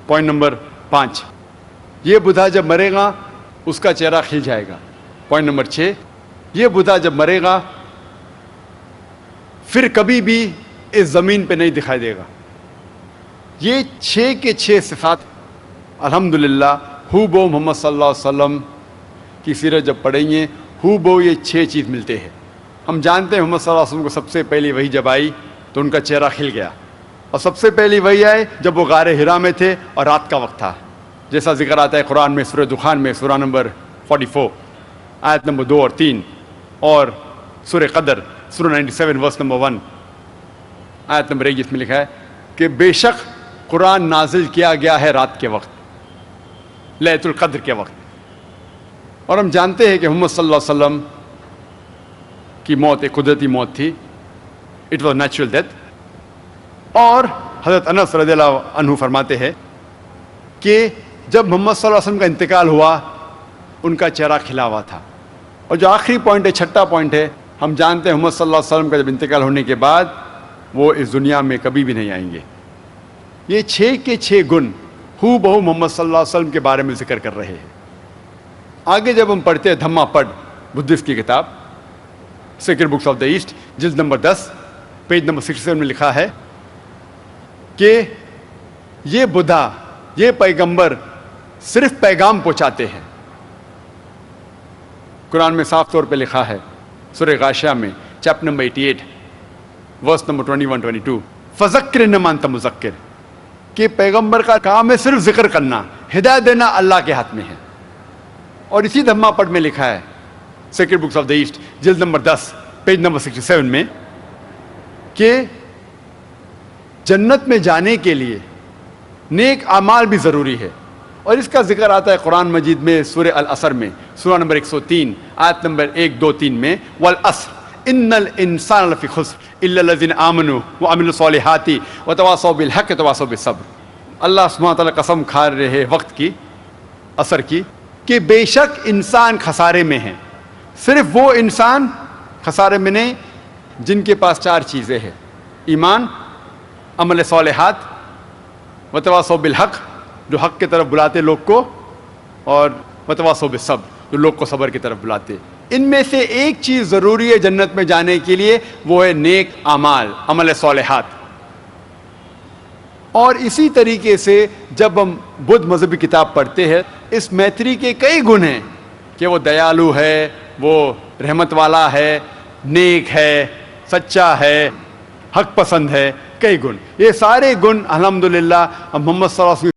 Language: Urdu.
پوائنٹ نمبر 5، یہ بوڑھا جب مرے گا اس کا چہرہ کھل جائے گا۔ پوائنٹ نمبر 6، یہ بوڑھا جب مرے گا پھر کبھی بھی اس زمین پہ نہیں دکھائی دے گا۔ یہ 6 کے 6 صفات الحمدللہ ہو بو محمد صلی اللہ علیہ وسلم کی سیرت جب پڑھیں گے ہو بو یہ 6 چیز ملتے ہیں۔ ہم جانتے ہیں محمد صلی اللہ علیہ وسلم کو سب سے پہلی وحی جب آئی تو ان کا چہرہ کھل گیا، اور سب سے پہلی وحی آئے جب وہ غار حرا میں تھے اور رات کا وقت تھا، جیسا ذکر آتا ہے قرآن میں سورہ دخان میں سورہ نمبر 44 آیت نمبر 2 اور 3، اور سورہ قدر سورہ 97 ورس نمبر 1 آیت نمبر 1، جس میں لکھا ہے کہ بے شک قرآن نازل کیا گیا ہے رات کے وقت، لیلۃ القدر کے وقت۔ اور ہم جانتے ہیں کہ محمد صلی اللہ علیہ وسلم کی موت ایک قدرتی موت تھی، اٹ واز نیچرل ڈیتھ۔ اور حضرت انس رضی اللہ عنہ فرماتے ہیں کہ جب محمد صلی اللہ علیہ وسلم کا انتقال ہوا ان کا چہرہ کھلا ہوا تھا۔ اور جو آخری پوائنٹ ہے، چھٹا پوائنٹ ہے، ہم جانتے ہیں محمد صلی اللہ علیہ وسلم کا جب انتقال ہونے کے بعد وہ اس دنیا میں کبھی بھی نہیں آئیں گے۔ یہ 6 کے 6 گن ہو بہو محمد صلی اللہ علیہ وسلم کے بارے میں ذکر کر رہے ہیں۔ آگے جب ہم پڑھتے ہیں دھما پڑھ بدھسٹ کی کتاب Sacred Books of the East جلد نمبر 10 پیج نمبر 67 میں لکھا ہے کہ یہ بدھا، یہ پیغمبر صرف پیغام پہنچاتے ہیں۔ قرآن میں صاف طور پہ لکھا ہے سورہ غاشیہ میں چیپٹر نمبر 88 ورس نمبر 21-22، فذکر انما انت مذکر، کہ پیغمبر کا کام ہے صرف ذکر کرنا، ہدایت دینا اللہ کے ہاتھ میں ہے۔ اور اسی دھما پڑھ میں لکھا ہے Sacred Books of the East جلد نمبر 10 پیج نمبر 67 میں کہ جنت میں جانے کے لیے نیک اعمال بھی ضروری ہے۔ اور اس کا ذکر آتا ہے قرآن مجید میں سورہ العصر میں سورہ نمبر 103 آیت نمبر 1 2 3 میں، والعصر ان الانسان لفی خسر الا الذین آمنوا وعملوا الصالحات وتواصوا بالحق وتواصوا بالصبر۔ اللہ سبحانہ وتعالی قسم کھا رہے وقت کی، عصر کی، کہ بے شک انسان خسارے میں ہیں۔ صرف وہ انسان خسارے میں نہیں جن کے پاس 4 چیزیں ہیں، ایمان، عمل صالحات، وتواصوا بالحق جو حق کی طرف بلاتے لوگ کو، اور وتواصوا بالصبر جو لوگ کو صبر کی طرف بلاتے۔ ان میں سے ایک چیز ضروری ہے جنت میں جانے کے لیے، وہ ہے نیک اعمال، عمل صالحات۔ اور اسی طریقے سے جب ہم بدھ مذہبی کتاب پڑھتے ہیں، اس میتری کے کئی گن ہیں کہ وہ دیالو ہے، وہ رحمت والا ہے، نیک ہے، سچا ہے، حق پسند ہے، کئی گن۔ یہ سارے گن الحمدللہ محمد صلی اللہ علیہ وسلم